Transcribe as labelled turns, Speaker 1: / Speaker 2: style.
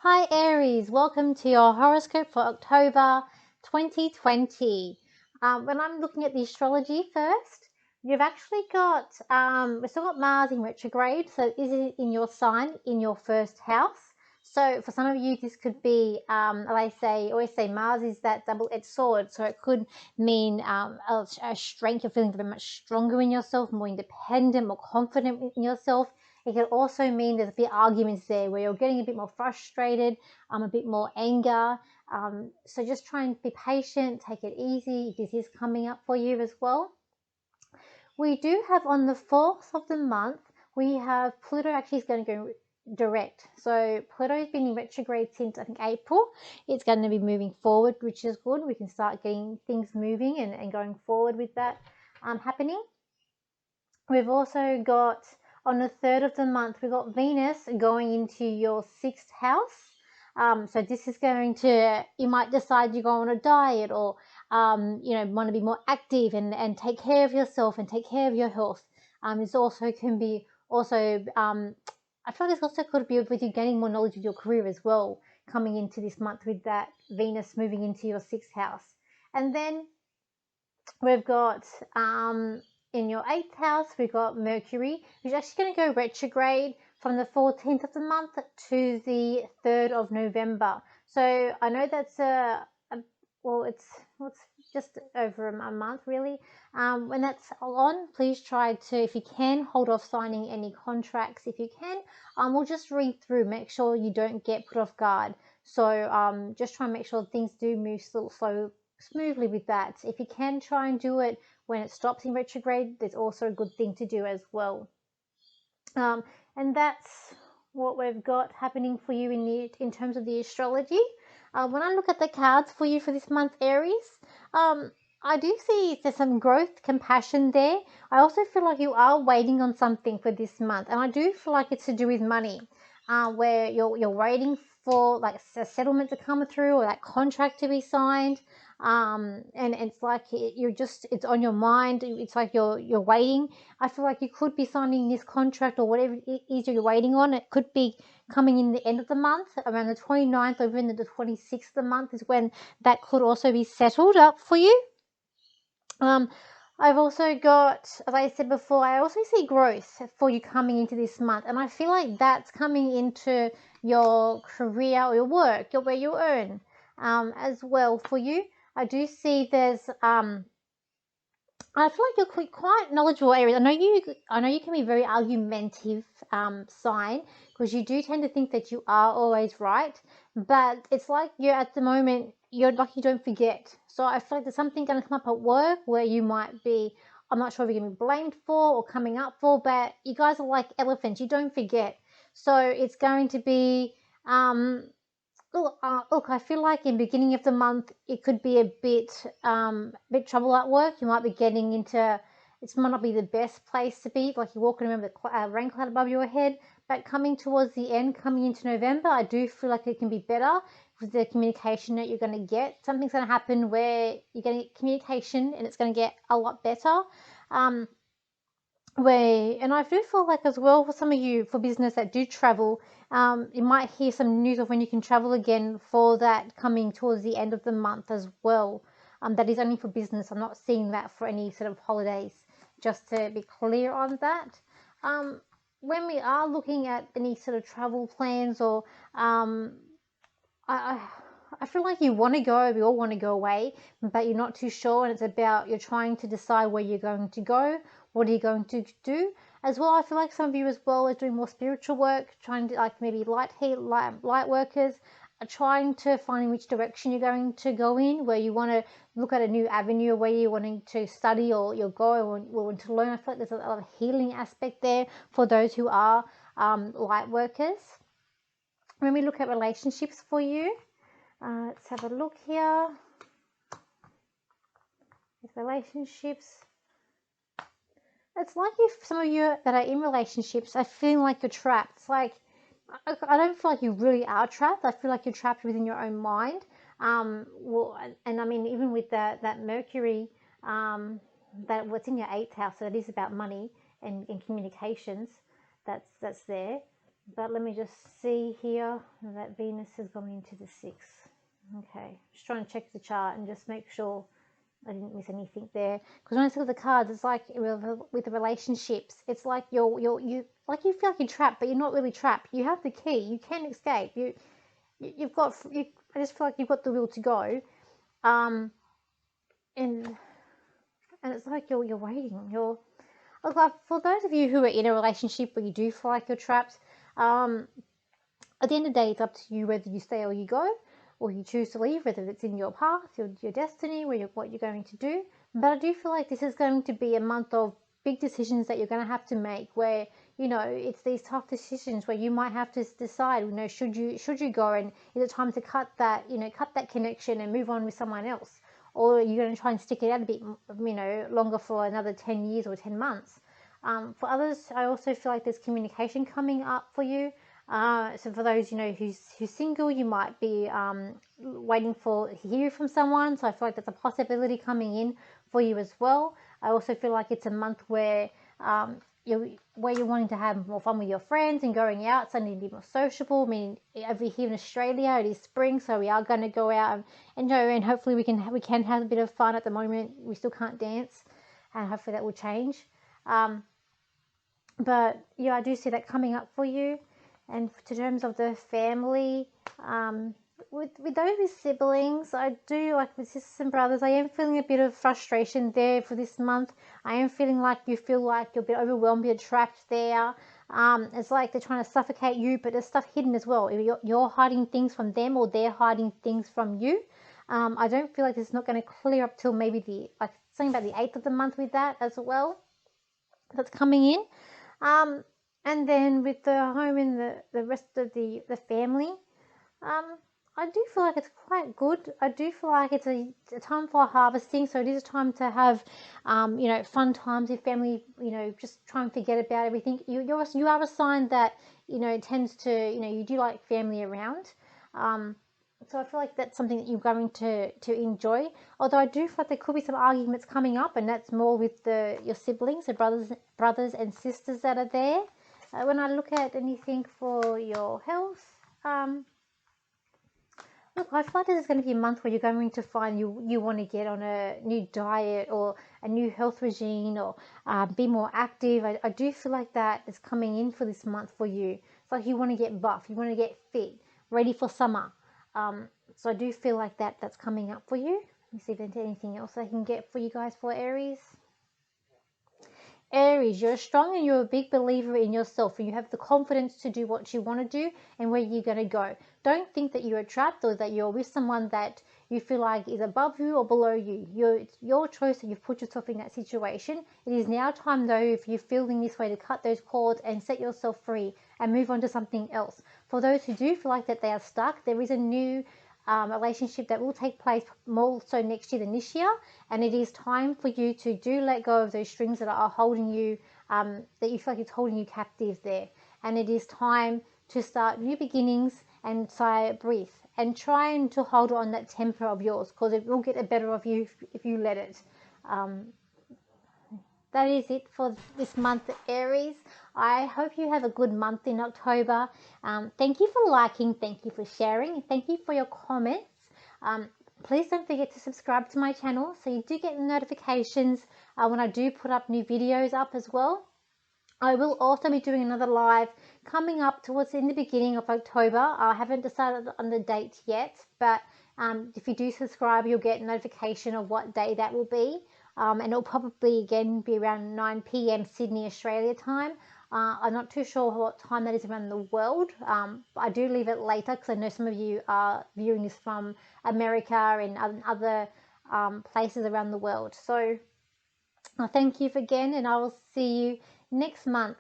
Speaker 1: Hi Aries, welcome to your horoscope for October 2020. When I'm looking at the astrology first, you've actually got, we've still got Mars in retrograde, so is it in your sign, in your first house? So for some of you, this could be, always say Mars is that double-edged sword, so it could mean a strength, you're feeling very much stronger in yourself, more independent, more confident in yourself. It can also mean there's a bit arguments there where you're getting a bit more frustrated, a bit more anger. So just try and be patient, take it easy. This is coming up for you as well. We do have on the 4th of the month, we have Pluto actually is going to go direct. So Pluto has been in retrograde since I think April. It's going to be moving forward, which is good. We can start getting things moving and going forward with that happening. We've also got on the 3rd of the month, we've got Venus going into your 6th house. So this is going to, you might decide you go on a diet or, want to be more active and take care of yourself and take care of your health. This also can be also, I feel like this also could be with you gaining more knowledge of your career as well, coming into this month with that Venus moving into your 6th house. And then we've got in your 8th house, we've got Mercury, which is actually going to go retrograde from the 14th of the month to the 3rd of November. So I know that's it's just over a month really. When that's on, please try to, if you can, hold off signing any contracts. If you can, we'll just read through, make sure you don't get put off guard. So just try and make sure things do move smoothly with that. If you can try and do it when it stops in retrograde, there's also a good thing to do as well. And that's what we've got happening for you in terms of the astrology. When I look at the cards for you for this month, Aries, I do see there's some growth, compassion there. I also feel like you are waiting on something for this month, and I do feel like it's to do with money, where you're waiting for like a settlement to come through or that contract to be signed. And it's like it's on your mind. It's like you're waiting. I feel like you could be signing this contract or whatever it is you're waiting on. It could be coming in the end of the month, around the 29th or even the 26th of the month is when that could also be settled up for you. I've also got, as I said before, I also see growth for you coming into this month, and I feel like that's coming into your career or your work, where you earn, as well for you. I do see there's I feel like you're quite knowledgeable areas. I know you can be very argumentative sign, because you do tend to think that you are always right, but it's like you're at the moment you're like you don't forget. So I feel like there's something going to come up at work where you might be, I'm not sure if you're going to be blamed for or coming up for, but you guys are like elephants. You don't forget. So it's going to be look, I feel like in beginning of the month it could be a bit trouble at work. You might be getting into, it might not be the best place to be, like you're walking around with a rain cloud above your head. But coming towards the end, coming into November, I do feel like it can be better with the communication that you're going to get. Something's going to happen where you're getting communication and it's going to get a lot better. And I do feel like as well for some of you for business that do travel, you might hear some news of when you can travel again for that coming towards the end of the month as well. That is only for business. I'm not seeing that for any sort of holidays, just to be clear on that. When we are looking at any sort of travel plans or I, I feel like you want to go, we all want to go away, but you're not too sure, and it's about you're trying to decide where you're going to go, what are you going to do. As well, I feel like some of you as well are doing more spiritual work, trying to like maybe light workers, are trying to find which direction you're going to go in, where you want to look at a new avenue, where you're wanting to study or you'll go or want to learn. I feel like there's a lot of healing aspect there for those who are light workers. When we look at relationships for you, let's have a look here. With relationships, it's like if some of you that are in relationships are feeling like you're trapped. It's like I don't feel like you really are trapped. I feel like you're trapped within your own mind. And I mean, even with that Mercury, that what's in your 8th house, so it is about money and communications. That's there. But let me just see here that Venus is going into the 6th. Okay, just trying to check the chart and just make sure I didn't miss anything there. Because when I look at the cards, it's like with the relationships, it's like you like you feel like you're trapped, but you're not really trapped. You have the key. You can escape. You've got. I just feel like you've got the will to go. Um, and it's like you're waiting. Like for those of you who are in a relationship where you do feel like you're trapped. At the end of the day, it's up to you whether you stay or you go, or you choose to leave, whether it's in your path, your destiny, what you're going to do. But I do feel like this is going to be a month of big decisions that you're going to have to make, where it's these tough decisions where you might have to decide, should you go, and is it time to cut that connection and move on with someone else, or are you going to try and stick it out a bit, longer for another 10 years or 10 months. For others, I also feel like there's communication coming up for you. So for those who's single, you might be waiting for hear from someone. So I feel like that's a possibility coming in for you as well. I also feel like it's a month where you're wanting to have more fun with your friends and going out, something to be more sociable. I mean, over here in Australia, it is spring, so we are going to go out and hopefully we can have a bit of fun. At the moment, we still can't dance, and hopefully that will change. But yeah, I do see that coming up for you. And in terms of the family, with those with siblings, I do, like with sisters and brothers, I am feeling a bit of frustration there for this month. I am feeling like you feel like you're a bit overwhelmed, you're trapped there. It's like they're trying to suffocate you, but there's stuff hidden as well. You're hiding things from them, or they're hiding things from you. I don't feel like it's not going to clear up till maybe something about the 8th of the month with that as well. That's coming in. Um, and then with the home and the rest of the family, I do feel like it's quite good. I do feel like it's a time for harvesting, so it is a time to have, fun times with family. Just try and forget about everything. You are a sign that tends to you do like family around. So I feel like that's something that you're going to enjoy. Although I do feel like there could be some arguments coming up, and that's more with your siblings, the brothers and sisters that are there. When I look at anything for your health, look, I feel like this is going to be a month where you're going to find you want to get on a new diet or a new health regime, or be more active. I do feel like that is coming in for this month for you. It's like you want to get buff, you want to get fit, ready for summer. So I do feel like that's coming up for you. Let me see if there's anything else I can get for you guys for Aries. Aries, you're strong and you're a big believer in yourself, and you have the confidence to do what you want to do and where you're going to go. Don't think that you're trapped or that you're with someone that you feel like is above you or below you. It's your choice that you've put yourself in that situation. It is now time, though, if you're feeling this way, to cut those cords and set yourself free and move on to something else. For those who do feel like that they are stuck, there is a new relationship that will take place more so next year than this year, and it is time for you to let go of those strings that are holding you, that you feel like it's holding you captive there. And it is time to start new beginnings and breathe and try and to hold on that temper of yours, because it will get the better of you if you let it. um, that is it for this month, Aries. I hope you have a good month in October. Thank you for liking, thank you for sharing, and thank you for your comments. Please don't forget to subscribe to my channel so you do get notifications when I do put up new videos up as well. I will also be doing another live coming up towards in the beginning of October. I haven't decided on the date yet, but if you do subscribe, you'll get notification of what day that will be. And it'll probably again be around 9 p.m. Sydney, Australia time. I'm not too sure what time that is around the world. I do leave it later because I know some of you are viewing this from America and other places around the world. So thank you again, and I will see you next month.